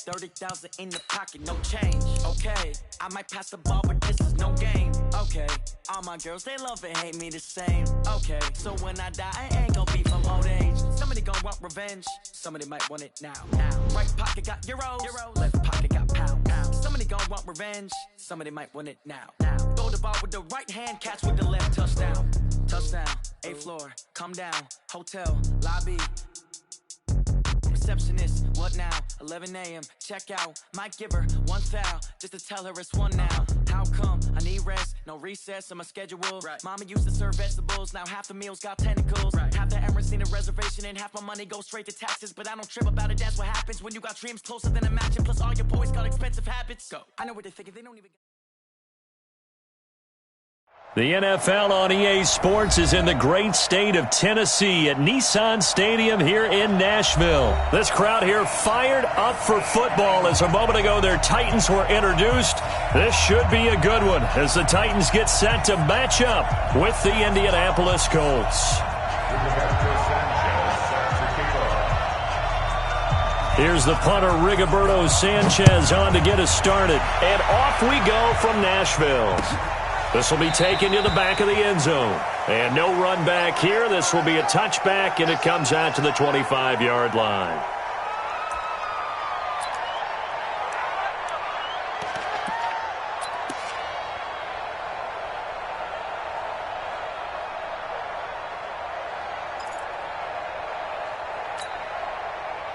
30,000 in the pocket, no change. Okay, I might pass the ball, but this is no game. Okay, all my girls, they love and hate me the same. Okay, so when I die, I ain't gonna be from old age. Somebody gon' want revenge, somebody might want it now. Right pocket got euros, left pocket got pounds. Somebody gon' want revenge, somebody might want it now. Throw the ball with the right hand, catch with the left, touchdown. Touchdown, 8th floor, come down, hotel, lobby. Receptionist, what now? 11 a.m. check out. Might give her one foul just to tell her it's one now. How come? I need rest, no recess in my schedule. Right. Mama used to serve vegetables, now half the meals got tentacles. Right. Half the Emirates need a reservation and half my money goes straight to taxes. But I don't trip about it, that's what happens when you got dreams closer than a match. Plus all your boys got expensive habits. Go. I know what they're thinking, they don't even... The NFL on EA Sports is in the great state of Tennessee at Nissan Stadium here in Nashville. This crowd here fired up for football as a moment ago their Titans were introduced. This should be a good one as the Titans get set to match up with the Indianapolis Colts. Here's the punter, Rigoberto Sanchez, on to get us started. And off we go from Nashville. This will be taken to the back of the end zone. And no run back here. This will be a touchback, and it comes out to the 25-yard line.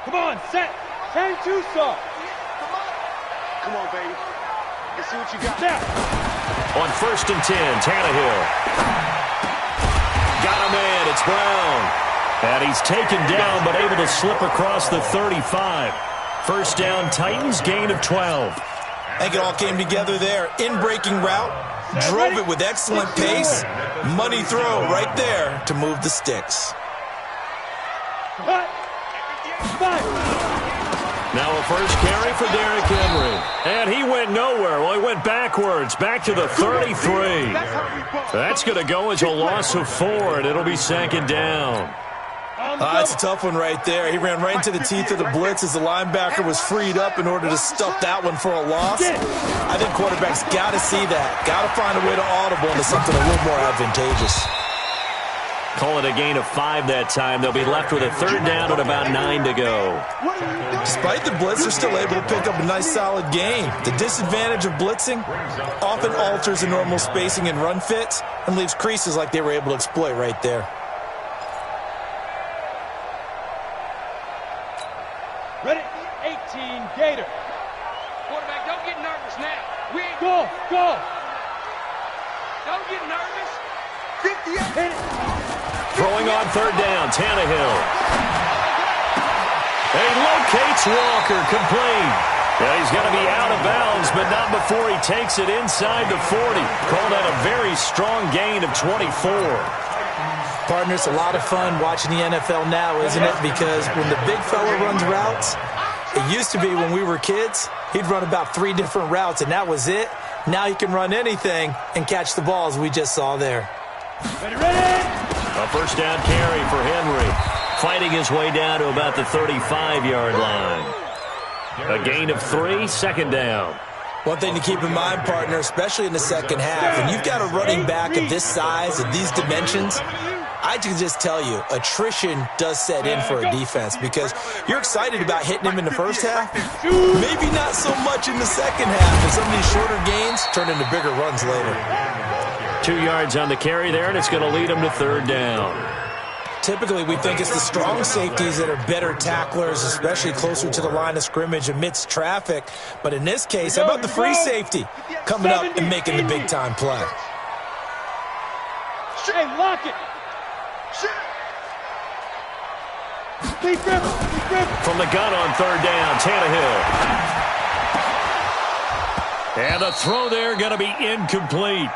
Come on, set. 10-2 stop. Come on, baby. Let's see what you got. Now. On 1st and 10, Tannehill. Got a man, it's Brown. And he's taken down, but able to slip across the 35. First down, Titans, gain of 12. I think it all came together there. In-breaking route, drove it with excellent pace. Money throw right there to move the sticks. Now a first carry for Derrick Henry. And he went nowhere. Well, he went backwards, back to the 33. That's going to go as a loss of 4, and it'll be 2nd down. That's a tough one right there. He ran right into the teeth of the blitz as the linebacker was freed up in order to stuff that one for a loss. I think quarterbacks got to see that. Got to find a way to audible into something a little more advantageous. Call it a gain of 5 that time. They'll be left with a 3rd down and about 9 to go. Despite the blitz, they're still able to pick up a nice solid gain. The disadvantage of blitzing often alters the normal spacing and run fits and leaves creases like they were able to exploit right there. Ready? 18, Gator. Quarterback, don't get nervous now. We ain't Go. Don't get nervous. 58. Hit it. Throwing on 3rd down, Tannehill. He locates Walker, complete. Yeah, he's going to be out of bounds, but not before he takes it inside the 40. Call that a very strong gain of 24. Partner, it's a lot of fun watching the NFL now, isn't it? Because when the big fella runs routes, it used to be when we were kids, he'd run about 3 different routes, and that was it. Now he can run anything and catch the balls we just saw there. Ready? A first down carry for Henry. Fighting his way down to about the 35-yard line. A gain of 3, 2nd down. One thing to keep in mind, partner, especially in the second half, when you've got a running back of this size and these dimensions, I can just tell you, attrition does set in for a defense because you're excited about hitting him in the first half. Maybe not so much in the second half, and some of these shorter gains turn into bigger runs later. 2 yards on the carry there, and it's going to lead him to 3rd down. Typically, we think it's the strong safeties that are better tacklers, especially closer to the line of scrimmage amidst traffic. But in this case, how about the free safety coming up and making the big-time play? Hey, lock it. From the gun on 3rd down, Tannehill. And the throw there going to be incomplete.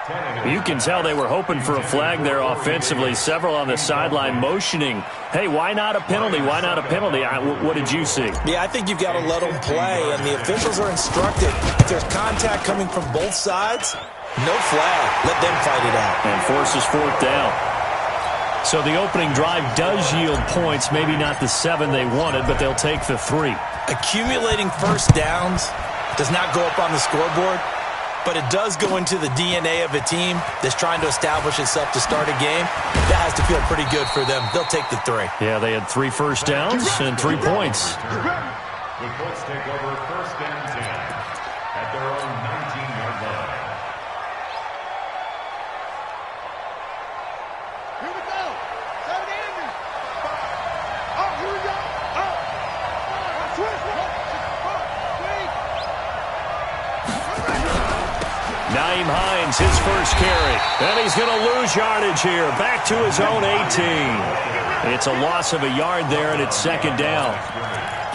You can tell they were hoping for a flag there offensively. Several on the sideline motioning, hey, why not a penalty? Why not a penalty? What did you see? Yeah, I think you've got to let them play, and the officials are instructed. If there's contact coming from both sides, no flag. Let them fight it out. And forces 4th down. So the opening drive does yield points, maybe not the 7 they wanted, but they'll take the 3. Accumulating first downs does not go up on the scoreboard, but it does go into the DNA of a team that's trying to establish itself to start a game. That has to feel pretty good for them. They'll take the 3. Yeah, they had 3 first downs and 3 points. The Colts take over first and 10 at their own 19-yard line. Here we go. 7 Andy. Oh, here we go. Oh. Twist. Naeem Hines, his first carry. And he's going to lose yardage here. Back to his own 18. It's a loss of a yard there, and it's second down.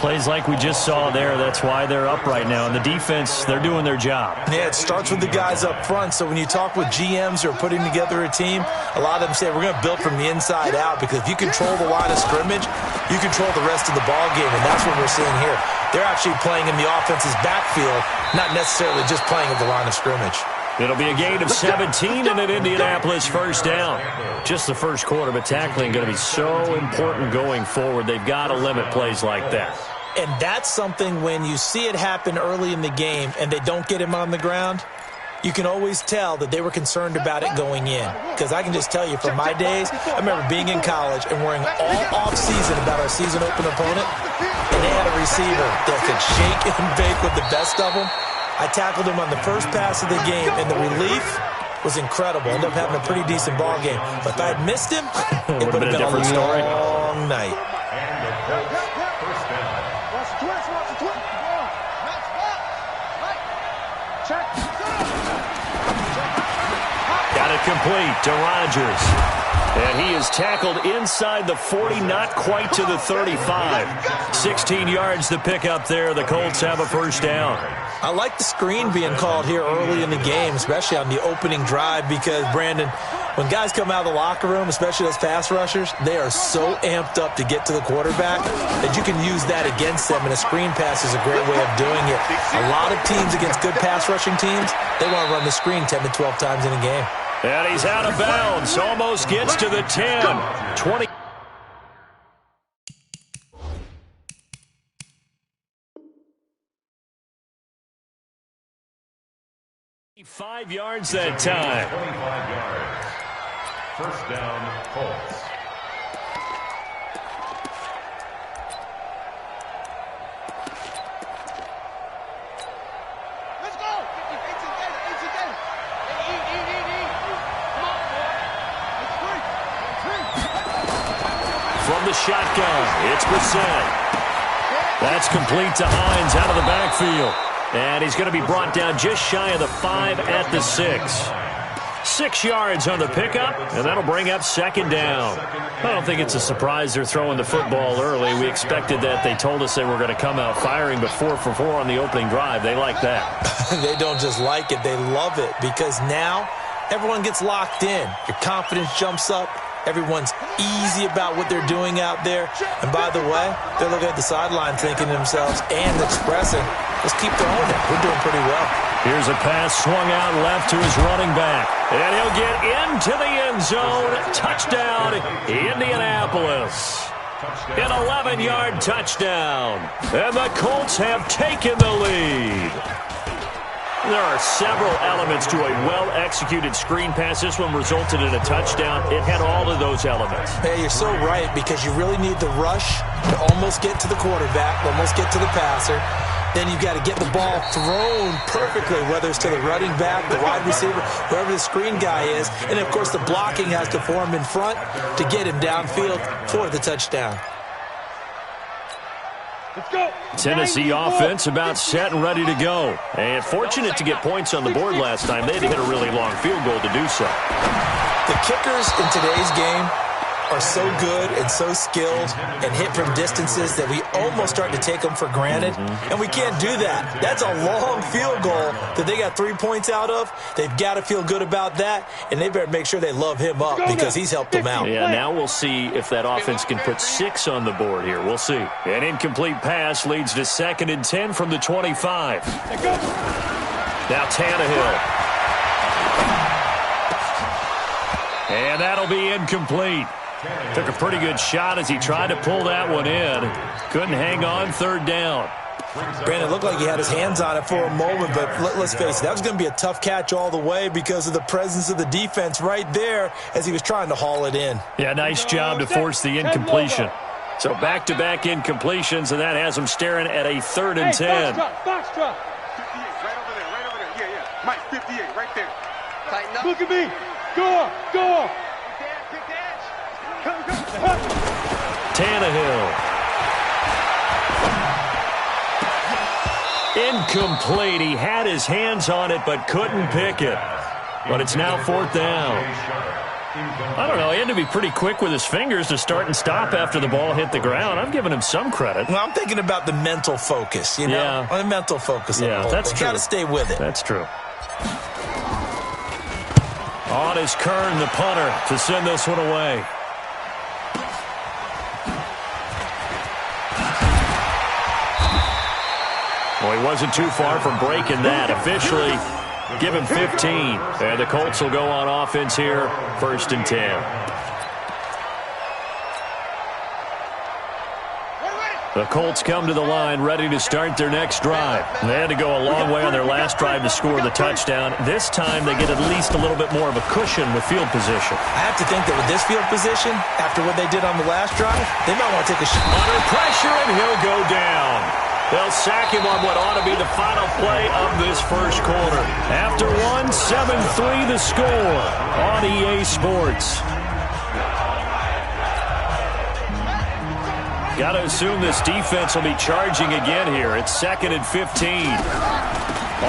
Plays like we just saw there. That's why they're up right now. And the defense, they're doing their job. Yeah, it starts with the guys up front. So when you talk with GMs who are putting together a team, a lot of them say we're going to build from the inside out, because if you control the line of scrimmage, you control the rest of the ball game, and that's what we're seeing here. They're actually playing in the offense's backfield, not necessarily just playing at the line of scrimmage. It'll be a gain of 17 and an Indianapolis first down. Just the first quarter, but tackling going to be so important going forward. They've got to limit plays like that. And that's something when you see it happen early in the game and they don't get him on the ground, you can always tell that they were concerned about it going in. Because I can just tell you from my days, I remember being in college and worrying all off-season about our season open opponent, and they had a receiver that could shake and bake with the best of them. I tackled him on the first pass of the game, and the relief was incredible. Ended up having a pretty decent ball game. But if I had missed him, it would have been a different story. long night. And the Colts first down. Watch the twist. Watch the twist. Check. Got it complete to Rodgers. And he is tackled inside the 40, not quite to the 35. 16 yards to pick up there. The Colts have a first down. I like the screen being called here early in the game, especially on the opening drive, because, Brandon, when guys come out of the locker room, especially those pass rushers, they are so amped up to get to the quarterback that you can use that against them, and a screen pass is a great way of doing it. A lot of teams against good pass rushing teams, they want to run the screen 10 to 12 times in a game. And he's out of bounds. Almost gets to the 10. 20. Five yards that time. 25 yards. First down, Colts. Let's go. From the shotgun, it's Brissett. That's complete to Hines out of the backfield. And he's going to be brought down just shy of the 5 at the 6. 6 yards on the pickup, and that'll bring up second down. I don't think it's a surprise they're throwing the football early. We expected that. They told us they were going to come out firing, but 4 for 4 on the opening drive. They like that. They don't just like it, they love it, because now everyone gets locked in. Your confidence jumps up. Everyone's easy about what they're doing out there. And by the way, they're looking at the sideline thinking to themselves and expressing, let's keep throwing it. We're doing pretty well. Here's a pass swung out left to his running back. And he'll get into the end zone. Touchdown, Indianapolis. An 11-yard touchdown. And the Colts have taken the lead. There are several elements to a well-executed screen pass. This one resulted in a touchdown. It had all of those elements. Hey, you're so right, because you really need the rush to almost get to the quarterback, almost get to the passer. Then you've got to get the ball thrown perfectly, whether it's to the running back, the wide receiver, whoever the screen guy is. And, of course, the blocking has to form in front to get him downfield for the touchdown. Let's go. Tennessee offense about set and ready to go. And fortunate to get points on the board last time. They had to hit a really long field goal to do so. The kickers in today's game are so good and so skilled and hit from distances that we almost start to take them for granted. And we can't do that. That's a long field goal that they got 3 points out of. They've got to feel good about that, and they better make sure they love him up because he's helped them out. Yeah, now we'll see if that offense can put 6 on the board here. We'll see. An incomplete pass leads to 2nd and 10 from the 25. Now Tannehill. And that'll be incomplete. Took a pretty good shot as he tried to pull that one in. Couldn't hang on third down. Brandon, it looked like he had his hands on it for a moment, but let's face it, that was going to be a tough catch all the way because of the presence of the defense right there as he was trying to haul it in. Yeah, nice job to force the incompletion. So back-to-back incompletions, and that has him staring at a 3rd and 10. Box drop. 58, right over there. Yeah. Mike, 58, right there. Tighten up. Look at me. Go. Big dash. Come. Tannehill. Incomplete. He had his hands on it but couldn't pick it. But it's now 4th down. I don't know. He had to be pretty quick with his fingers to start and stop after the ball hit the ground. I'm giving him some credit. Well, I'm thinking about the mental focus, you know? Yeah. The mental focus. Yeah, that's true. Got to stay with it. That's true. On is Kern, the punter, to send this one away. Well, he wasn't too far from breaking that. Officially, give him 15. And the Colts will go on offense here, 1st and 10. The Colts come to the line ready to start their next drive. They had to go a long way on their last drive to score the touchdown. This time they get at least a little bit more of a cushion with field position. I have to think that with this field position, after what they did on the last drive, they might want to take a shot. Under pressure, and he'll go down. They'll sack him on what ought to be the final play of this first quarter. After 7-3 the score on EA Sports. Got to assume this defense will be charging again here. It's 2nd and 15.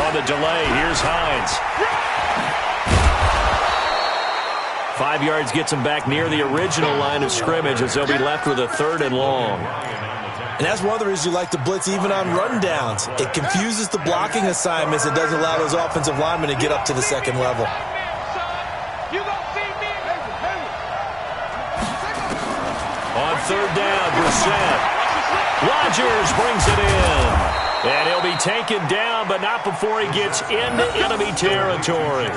On the delay, here's Hines. 5 yards gets him back near the original line of scrimmage as they'll be left with a 3rd and long. And that's one of the reasons you like to blitz even on rundowns. It confuses the blocking assignments. It doesn't allow those offensive linemen to get up to the 2nd level. On 3rd down, Brissett. Rodgers brings it in. And he'll be taken down, but not before he gets into enemy territory.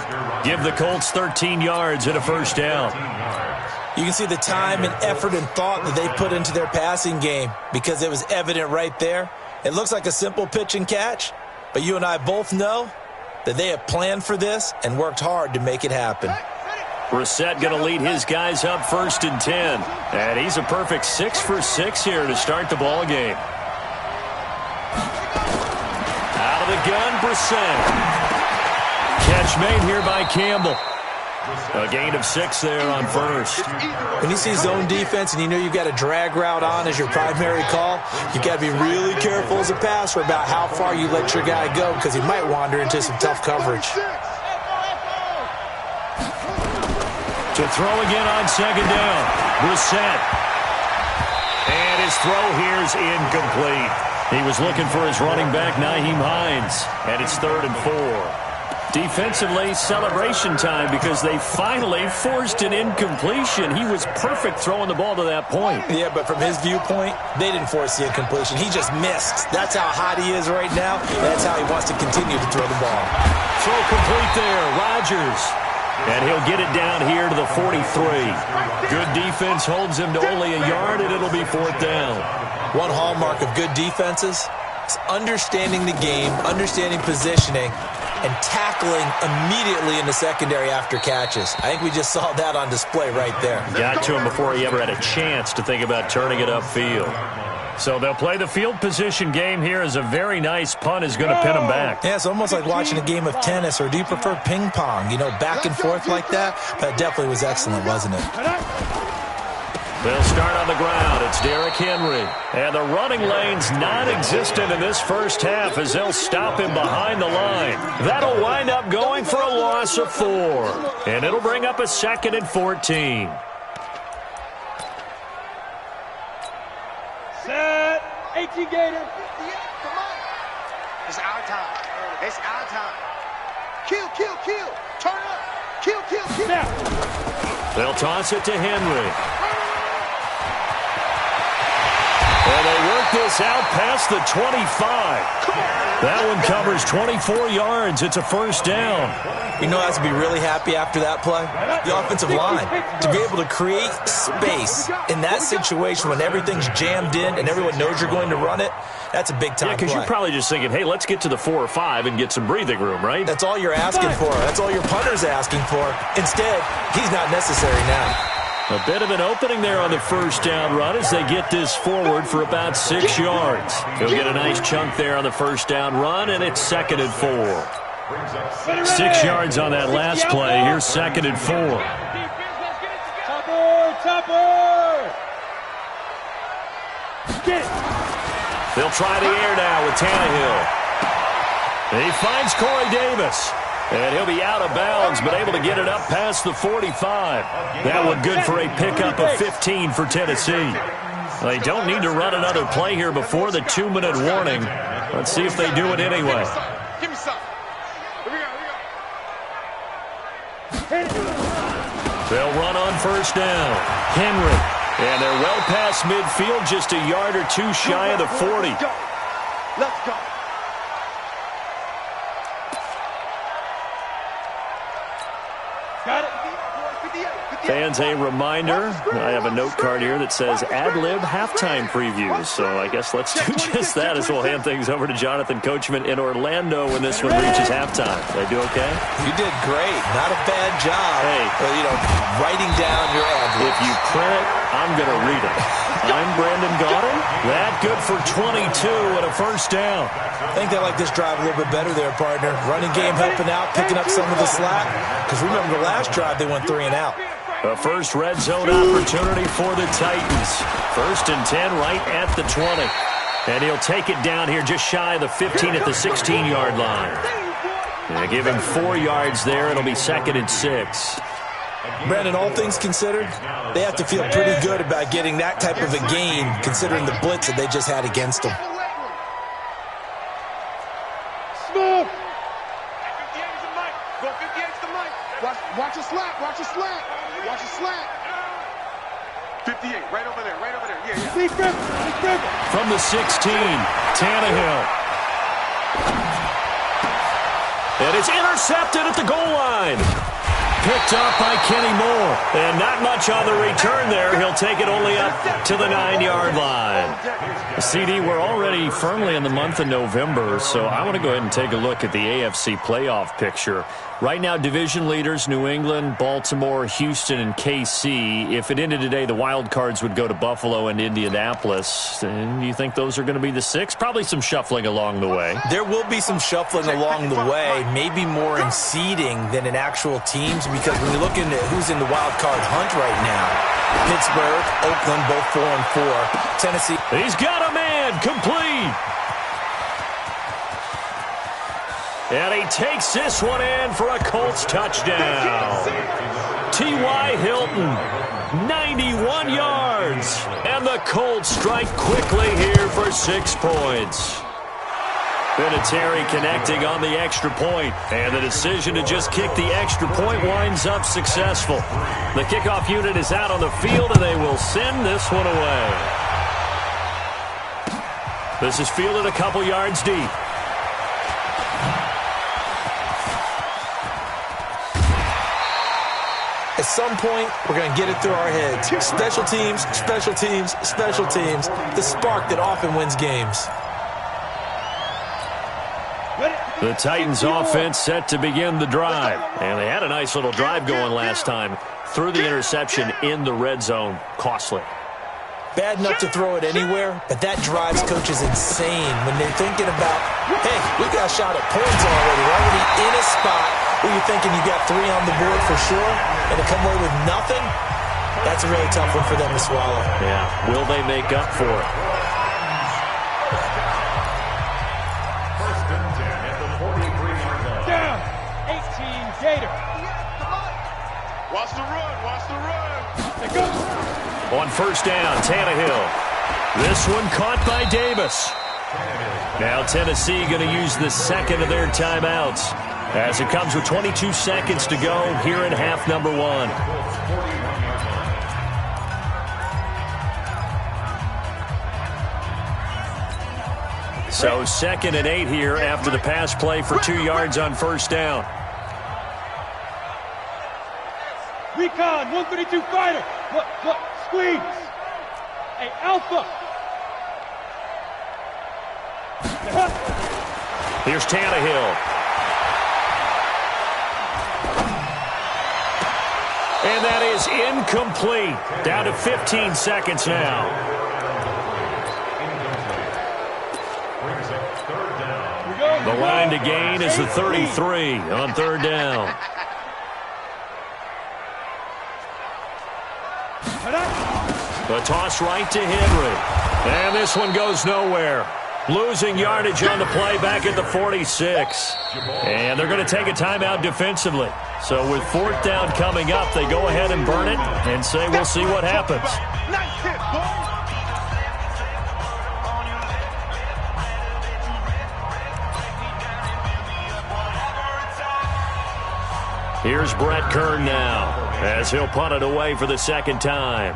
Give the Colts 13 yards and a 1st down. You can see the time and effort and thought that they put into their passing game because it was evident right there. It looks like a simple pitch and catch, but you and I both know that they have planned for this and worked hard to make it happen. Brissett going to lead his guys up 1st and 10. And he's a perfect 6 for 6 here to start the ball game. Out of the gun, Brissett. Catch made here by Campbell. A gain of 6 there on 1st. When you see zone defense and you know you've got a drag route on as your primary call, you've got to be really careful as a passer about how far you let your guy go because he might wander into some tough coverage. To throw again on 2nd down. Brissett. And his throw here's incomplete. He was looking for his running back, Nyheim Hines. And it's 3rd and 4. Defensively, celebration time because they finally forced an incompletion. He was perfect throwing the ball to that point. Yeah, but from his viewpoint, they didn't force the incompletion. He just missed. That's how hot he is right now. That's how he wants to continue to throw the ball. Throw complete there. Rodgers. And he'll get it down here to the 43. Good defense holds him to only a yard, and it'll be 4th down. One hallmark of good defenses is understanding the game, understanding positioning, and tackling immediately in the secondary after catches. I think we just saw that on display right there. Got to him before he ever had a chance to think about turning it upfield. So they'll play the field position game here as a very nice punt is going to pin them back. Yeah, it's almost like watching a game of tennis, or do you prefer ping pong? You know, back and forth like that? That definitely was excellent, wasn't it? They'll start on the ground. It's Derrick Henry. And the running lane's non-existent in this first half as they'll stop him behind the line. That'll wind up going for a loss of 4. And it'll bring up a 2nd and 14. Set. 18 Gator. Come on. It's our time. It's our time. Kill. Turn up. Kill. Now. They'll toss it to Henry. And they work this out past the 25. That one covers 24 yards. It's a first down. You know, I have to be really happy after that play. The offensive line, to be able to create space in that situation when everything's jammed in and everyone knows you're going to run it, that's a big-time play. Because you're probably just thinking, hey, let's get to the 4 or 5 and get some breathing room, right? That's all you're asking for. That's all your punter's asking for. Instead, he's not necessary now. A bit of an opening there on the first down run as they get this forward for about 6 yards. He'll get a nice chunk there on the first down run, and it's 2nd and 4. 6 yards on that last play. Here's 2nd and 4. They'll try the air now with Tannehill. He finds Corey Davis. And he'll be out of bounds, but able to get it up past the 45. That one good for a pickup of 15 for Tennessee. They don't need to run another play here before the 2-minute warning. Let's see if they do it anyway. Give me some. Here we go. They'll run on first down. Henry. And they're well past midfield, just a yard or two shy of the 40. Let's go. Got it. Fans, a reminder, I have a note card here that says ad-lib halftime previews. So I guess let's do just that as we'll hand things over to Jonathan Coachman in Orlando when this one reaches halftime. Did I do okay? You did great. Not a bad job. Hey. Writing down your ad-libs. If you print it, I'm going to read it. I'm Brandon Gaudin. That good for 22 and a first down. I think they like this drive a little bit better there, partner. Running game helping out, picking up some of the slack. Because remember the last drive, they went 3 and out. A first red zone opportunity for the Titans. 1st and 10 right at the 20. And he'll take it down here just shy of the 15 at the 16-yard line. And give him 4 yards there. It'll be 2nd and 6. Brandon, all things considered, they have to feel pretty good about getting that type of a gain considering the blitz that they just had against them. Smooth. 58's the mic. Go 58's the mic. Watch a slant. Watch a slant. Watch a slant. 58, right over there, right over there. Yeah. Big river. From the 16, Tannehill. And it's intercepted at the goal line. Picked up by Kenny Moore. And not much on the return there. He'll take it only up to the 9-yard line. CD, we're already firmly in the month of November, so I want to go ahead and take a look at the AFC playoff picture. Right now, division leaders, New England, Baltimore, Houston, and KC. If it ended today, the wild cards would go to Buffalo and Indianapolis. And you think those are going to be the 6? Probably some shuffling along the way. There will be some shuffling along the way, maybe more in seeding than in actual teams, because when you look into who's in the wild card hunt right now, Pittsburgh, Oakland, both 4 and 4. Tennessee. He's got a man complete. And he takes this one in for a Colts touchdown. T.Y. Hilton, 91 yards. And the Colts strike quickly here for 6 points. Vinatieri connecting on the extra point. And the decision to just kick the extra point winds up successful. The kickoff unit is out on the field, and they will send this one away. This is fielded a couple yards deep. At some point, we're going to get it through our heads. Special teams, special teams, special teams. The spark that often wins games. The Titans offense set to begin the drive. And they had a nice little drive going last time. Threw the interception in the red zone. Costly. Bad enough to throw it anywhere, but that drives coaches insane when they're thinking about, hey, we got a shot at points already. We're already in a spot where you're thinking you got 3 on the board for sure, and to come away with nothing, that's a really tough one for them to swallow. Yeah, will they make up for it? 1st and 10 at the 43-yard line. Down. 18 Gator. Watch the run. Watch the run. They go. On 1st down, Tannehill. This one caught by Davis. Now Tennessee going to use the 2nd of their timeouts as it comes with 22 seconds to go here in half number 1. So 2nd and 8 here after the pass play for 2 yards on first down. Recon, 132 fighter. Look, squeeze. Hey, Alpha. Here's Tannehill. And that is incomplete. Down to 15 seconds now. The line to gain is the 33 on 3rd down. The toss right to Henry. And this one goes nowhere. Losing yardage on the play back at the 46. And they're going to take a timeout defensively. So with 4th down coming up, they go ahead and burn it and say we'll see what happens. Here's Brett Kern now as he'll punt it away for the 2nd time.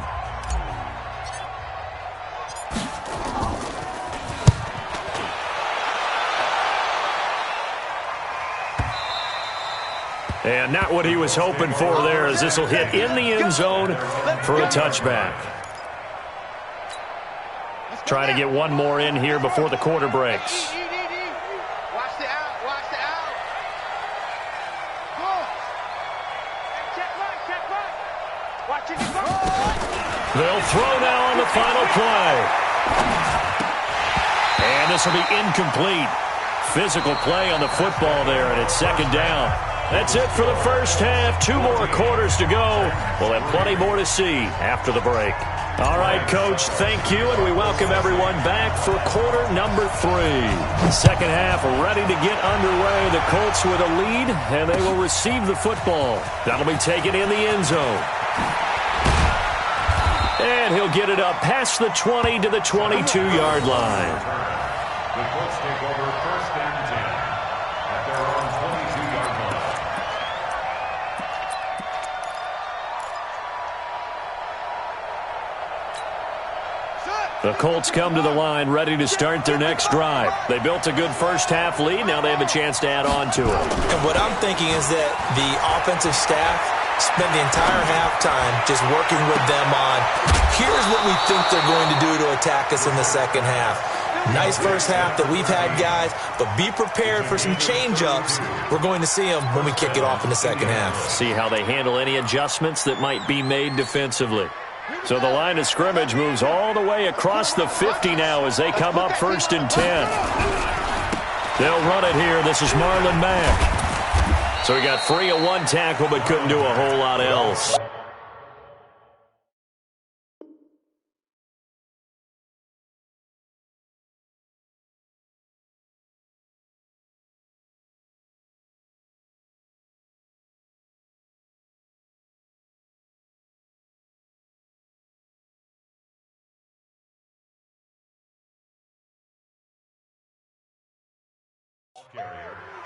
And not what he was hoping for there, as this will hit in the end zone for a touchback. Trying to get one more in here before the quarter breaks. Watch the out, watch the out. Check right. Watch it go. They'll throw now on the final play. And this will be incomplete. Physical play on the football there, and it's 2nd down. That's it for the first half. 2 more quarters to go. We'll have plenty more to see after the break. All right, Coach, thank you, and we welcome everyone back for quarter number 3. Second half ready to get underway. The Colts with a lead, and they will receive the football. That'll be taken in the end zone. And he'll get it up past the 20 to the 22-yard line. The Colts take over 1st and 10 at their own 22-yard line. The Colts come to the line ready to start their next drive. They built a good first half lead. Now they have a chance to add on to it. And what I'm thinking is that the offensive staff spent the entire halftime just working with them on, here's what we think they're going to do to attack us in the second half. Nice first half that we've had, guys, but be prepared for some change-ups. We're going to see them when we kick it off in the second half. See how they handle any adjustments that might be made defensively. So the line of scrimmage moves all the way across the 50 now as they come up 1st and 10. They'll run it here. This is Marlon Mack. So he got free of 1 tackle but couldn't do a whole lot else.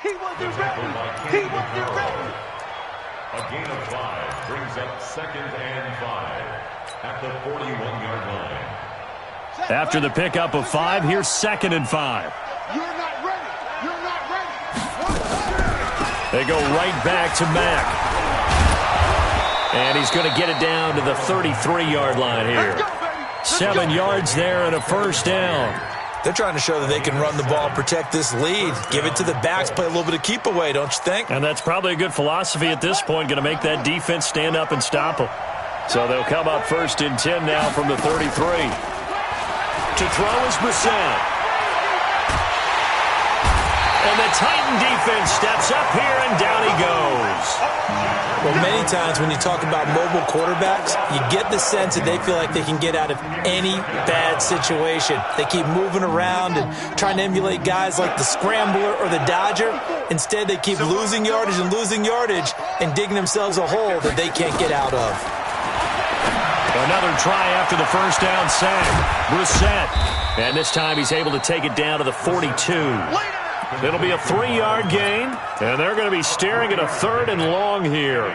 He wasn't ready. He wasn't ready. A gain of 5 brings up 2nd and 5 at the 41-yard line. After the pickup of 5, here's 2nd and 5. You're not ready. You're not ready. They go right back to Mack. And he's going to get it down to the 33-yard line here. 7 yards there and a first down. They're trying to show that they can run the ball and protect this lead. Give it to the backs, play a little bit of keep away, don't you think? And that's probably a good philosophy at this point, going to make that defense stand up and stop them. So they'll come up 1st and 10 now from the 33. To throw is Brissett. And the Titan defense steps up here, and down he goes. Well, many times when you talk about mobile quarterbacks, you get the sense that they feel like they can get out of any bad situation. They keep moving around and trying to emulate guys like the Scrambler or the Dodger. Instead, they keep losing yardage and digging themselves a hole that they can't get out of. Another try after the first down sack. Brissett. And this time he's able to take it down to the 42. It'll be a 3-yard gain, and they're going to be staring at a 3rd and long here.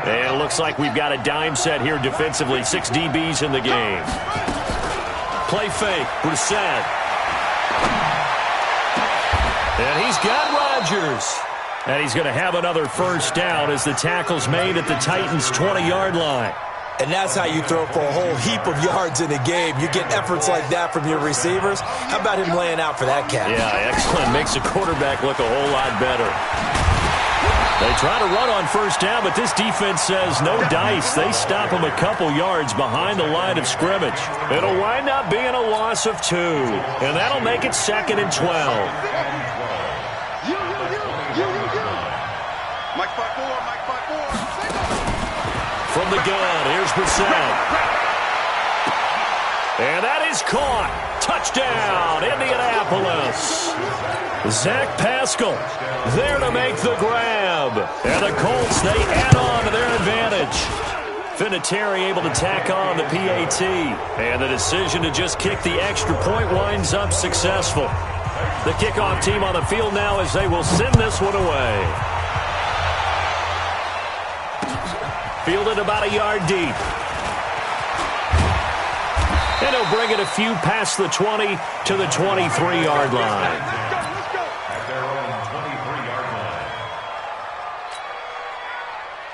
And it looks like we've got a dime set here defensively. 6 DBs in the game. Play fake. Brissett. And he's got Rodgers. And he's going to have another first down as the tackle's made at the Titans' 20-yard line. And that's how you throw for a whole heap of yards in a game. You get efforts like that from your receivers. How about him laying out for that catch? Yeah, excellent. Makes the quarterback look a whole lot better. They try to run on first down, but this defense says no dice. They stop him a couple yards behind the line of scrimmage. It'll wind up being a loss of 2, and that'll make it 2nd and 12. Mike 5-4, Mike 5-4. From the gun, here's Brissett. And that is caught. Touchdown, Indianapolis. Zach Pascal there to make the grab. And the Colts, they add on to their advantage. Vinatieri able to tack on the PAT. And the decision to just kick the extra point winds up successful. The kickoff team on the field now as they will send this one away. Fielded about a yard deep. And he'll bring it a few past the 20 to the 23-yard line. At their own 23-yard line.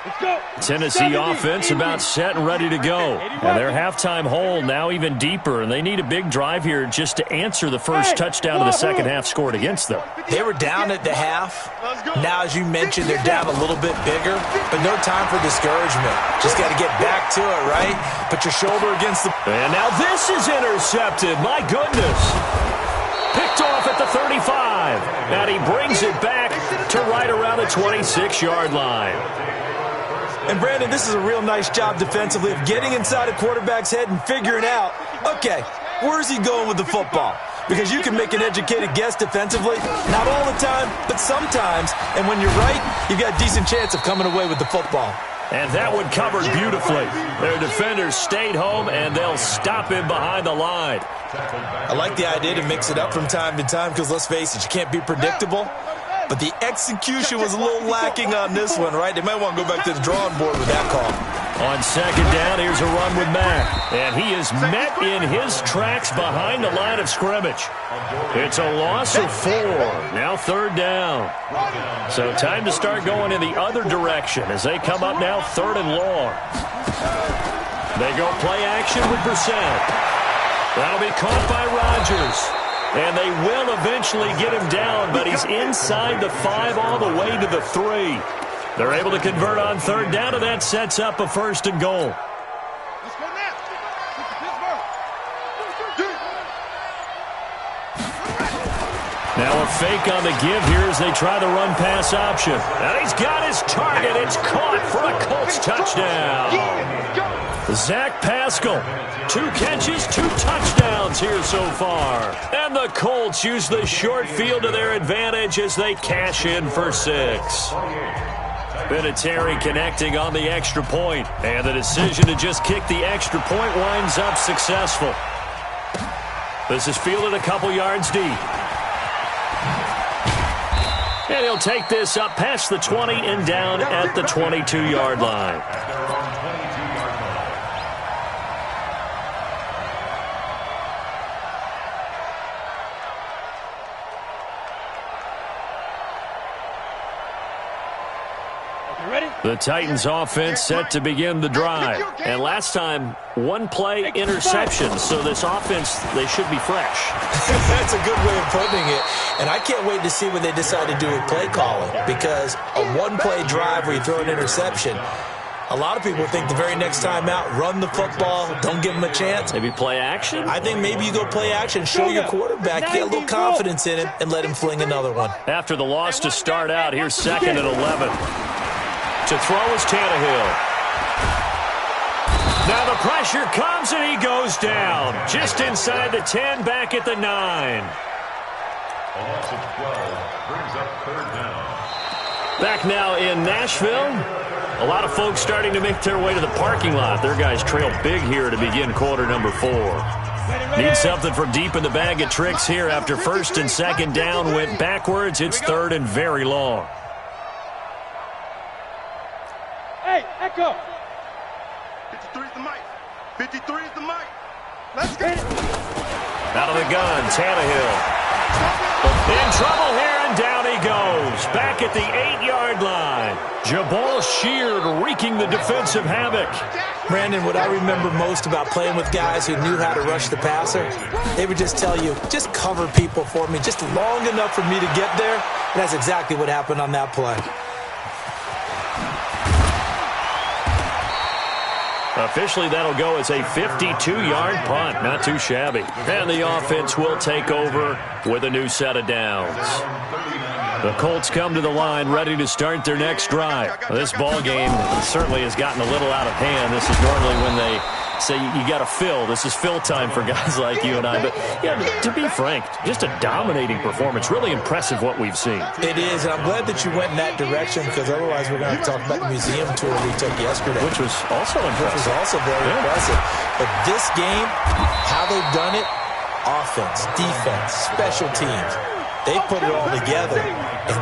Let's go. Tennessee offense about set and ready to go. And their halftime hole now even deeper, and they need a big drive here just to answer the first touchdown of the second half scored against them. They were down at the half. Now, as you mentioned, they're down a little bit bigger, but no time for discouragement. Just got to get back to it, right? Put your shoulder against the... And now this is intercepted. My goodness. Picked off at the 35. And he brings it back to right around the 26-yard line. And, Brandon, this is a real nice job defensively of getting inside a quarterback's head and figuring out, okay, where's he going with the football? Because you can make an educated guess defensively, not all the time, but sometimes. And when you're right, you've got a decent chance of coming away with the football. And that one covered beautifully. Their defenders stayed home, and they'll stop him behind the line. I like the idea to mix it up from time to time because, let's face it, you can't be predictable. But the execution was a little lacking on this one, right? They might want to go back to the drawing board with that call. On second down, here's a run with Mack. And he is met in his tracks behind the line of scrimmage. It's a loss of 4. Now third down. So time to start going in the other direction as they come up now 3rd and long. They go play action with Brissett. That'll be caught by Rodgers. And they will eventually get him down, but he's inside the 5 all the way to the 3. They're able to convert on third down, and that sets up a 1st and goal. Let's go now. Now a fake on the give here as they try the run-pass option. And he's got his target. It's caught for a Colts touchdown. Zach Pascal, 2 catches, 2 touchdowns here so far. And the Colts use the short field to their advantage as they cash in for 6. Vinatieri connecting on the extra point. And the decision to just kick the extra point winds up successful. This is fielded a couple yards deep. And he'll take this up past the 20 and down at the 22-yard line. The Titans offense set to begin the drive. And last time, 1 play interception. So this offense, they should be fresh. That's a good way of putting it. And I can't wait to see what they decide to do with play calling. Because a 1-play drive where you throw an interception, a lot of people think the very next time out, run the football, don't give them a chance. Maybe play action? I think maybe you go play action, show your quarterback, get a little confidence in him, and let him fling another one. After the loss to start out, here's 2nd and 11. To throw is Tannehill. Now the pressure comes and he goes down. Just inside the 10, back at the 9. A loss of 12 brings up 3rd down. Back now in Nashville. A lot of folks starting to make their way to the parking lot. Their guys trail big here to begin quarter number 4. Need something from deep in the bag of tricks here after 1st and 2nd down went backwards. It's 3rd and very long. Hey, Echo. 53 is the mic. 53 is the mic. Let's get it. Out of the gun, Tannehill. In trouble here, and down he goes. Back at the 8-yard line. Jabal Sheard wreaking the defensive havoc. Brandon, what I remember most about playing with guys who knew how to rush the passer, they would just tell you, just cover people for me, just long enough for me to get there. And that's exactly what happened on that play. Officially, that'll go as a 52-yard punt. Not too shabby. And the offense will take over with a new set of downs. The Colts come to the line ready to start their next drive. This ball game certainly has gotten a little out of hand. This is normally when they say you got to fill. This is fill time for guys like you and I. But, yeah, to be frank, just a dominating performance. Really impressive what we've seen. It is, and I'm glad that you went in that direction because otherwise we're going to talk about the museum tour we took yesterday. Which was also impressive. Which was also very impressive. But this game, how they've done it, offense, defense, special teams, they put it all together. And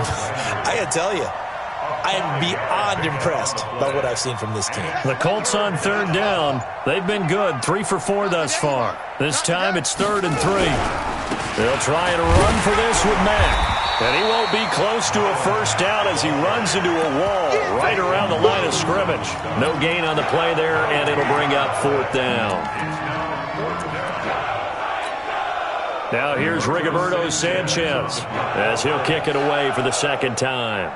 I got to tell you, I am beyond impressed by what I've seen from this team. The Colts on 3rd down. They've been good, 3 for 4 thus far. This time it's 3rd and 3. They'll try and run for this with Mack. And he won't be close to a first down as he runs into a wall right around the line of scrimmage. No gain on the play there, and it'll bring up 4th down. Now here's Rigoberto Sanchez as he'll kick it away for the 2nd time.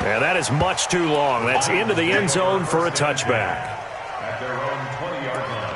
And that is much too long. That's into the end zone for a touchback. At their own 20-yard line.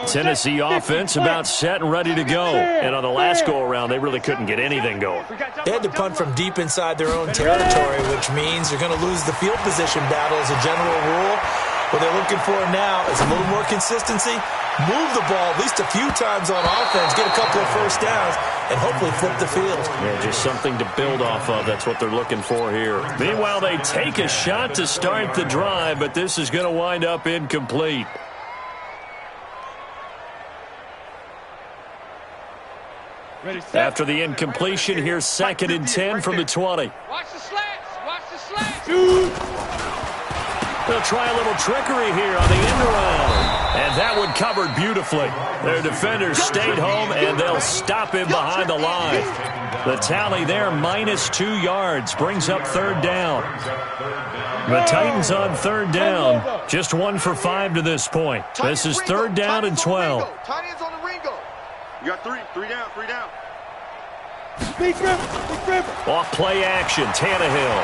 Tennessee offense about set and ready to go. And on the last go-around, they really couldn't get anything going. They had to punt from deep inside their own territory, which means they're going to lose the field position battle as a general rule. What they're looking for now is a little more consistency, move the ball at least a few times on offense, get a couple of first downs, and hopefully flip the field. Yeah, just something to build off of. That's what they're looking for here. Meanwhile, they take a shot to start the drive, but this is going to wind up incomplete. After the incompletion, here's 2nd and 10 from the 20. Watch the slants. Watch the slants. They'll try a little trickery here on the end around. And that one covered beautifully. Their defenders stayed home, and they'll stop him behind the line. The tally there, -2 yards, brings up 3rd down. The Titans on 3rd down, just 1 for 5 to this point. This is 3rd down and 12. Tight ends on the Ringo. You got 3 down, 3 down. Big Ripper. Off play action, Tannehill.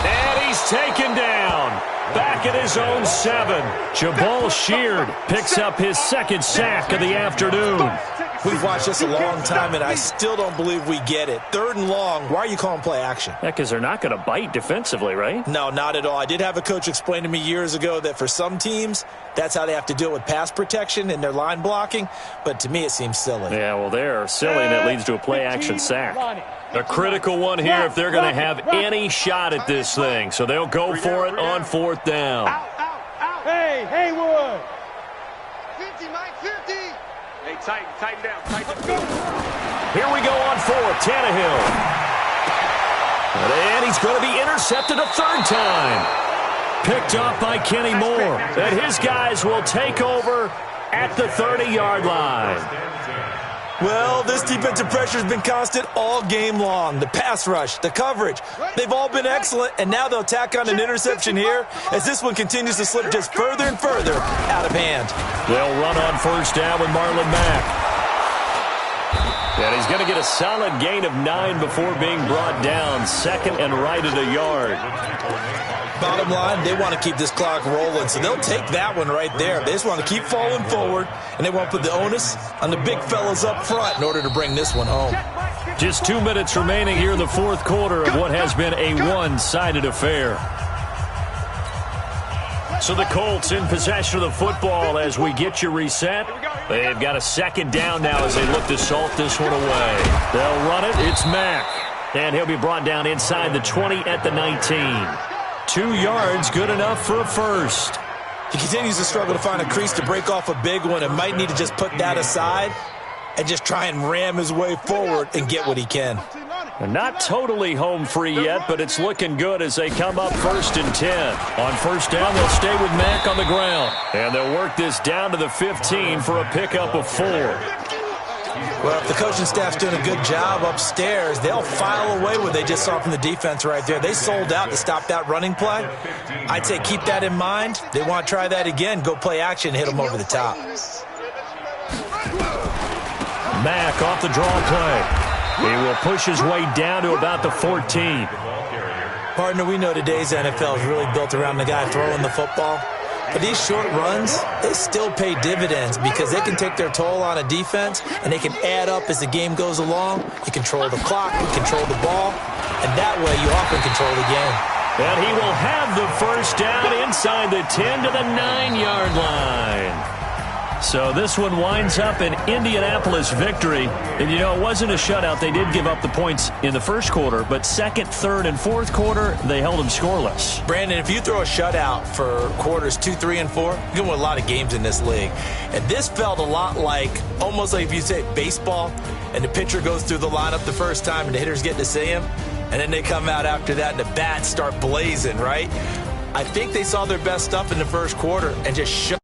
And he's taken down. Back at his own 7. Jabal Sheard picks up his 2nd sack of the afternoon. We've watched this a long time, and I still don't believe we get it. 3rd and long, why are you calling play action? Yeah, because they're not going to bite defensively, right? No, not at all. I did have a coach explain to me years ago that for some teams, that's how they have to deal with pass protection and their line blocking, but to me it seems silly. Yeah, well, they're silly, and it leads to a play action sack. A critical one here if they're going to have any shot at this thing, so they'll go for it on 4th down. Hey, Haywood. 50, Mike, 50. Hey, tighten down. Here we go on 4th, Tannehill. And he's going to be intercepted a 3rd time. Picked off by Kenny Moore. And his guys will take over at the 30-yard line. Well, this defensive pressure has been constant all game long. The pass rush, the coverage, they've all been excellent, and now they'll tack on an interception here as this one continues to slip just further and further out of hand. They'll run on 1st down with Marlon Mack. And he's going to get a solid gain of 9 before being brought down. 2nd and right at a yard. Bottom line, they want to keep this clock rolling, so they'll take that one right there. They just want to keep falling forward, and they want to put the onus on the big fellas up front in order to bring this one home. Just 2 minutes remaining here in the 4th quarter of what has been a one-sided affair. So the Colts in possession of the football as we get you reset. They've got a 2nd down now as they look to salt this one away. They'll run it. It's Mack. And he'll be brought down inside the 20 at the 19. 2 yards, good enough for a first. He continues to struggle to find a crease to break off a big one and might need to just put that aside and just try and ram his way forward and get what he can. And not totally home free yet, but it's looking good as they come up 1st and 10. On first down, they'll stay with Mack on the ground. And they'll work this down to the 15 for a pickup of 4. Well, if the coaching staff's doing a good job upstairs, they'll file away what they just saw from the defense right there. They sold out to stop that running play. I'd say keep that in mind. They want to try that again, go play action, hit them over the top. Mack off the draw play. He will push his way down to about the 14. Partner, we know today's NFL is really built around the guy throwing the football. But these short runs, they still pay dividends because they can take their toll on a defense and they can add up as the game goes along. You control the clock, you control the ball, and that way you often control the game. And he will have the first down inside the 10 to the 9-yard line. So this one winds up an Indianapolis victory. And, you know, it wasn't a shutout. They did give up the points in the first quarter, but 2nd, 3rd, and 4th quarter, they held them scoreless. Brandon, if you throw a shutout for quarters 2, 3, and 4, you're going to win a lot of games in this league. And this felt a lot like, almost like if you say baseball, and the pitcher goes through the lineup the first time and the hitters get to see him, and then they come out after that and the bats start blazing, right? I think they saw their best stuff in the first quarter and just shut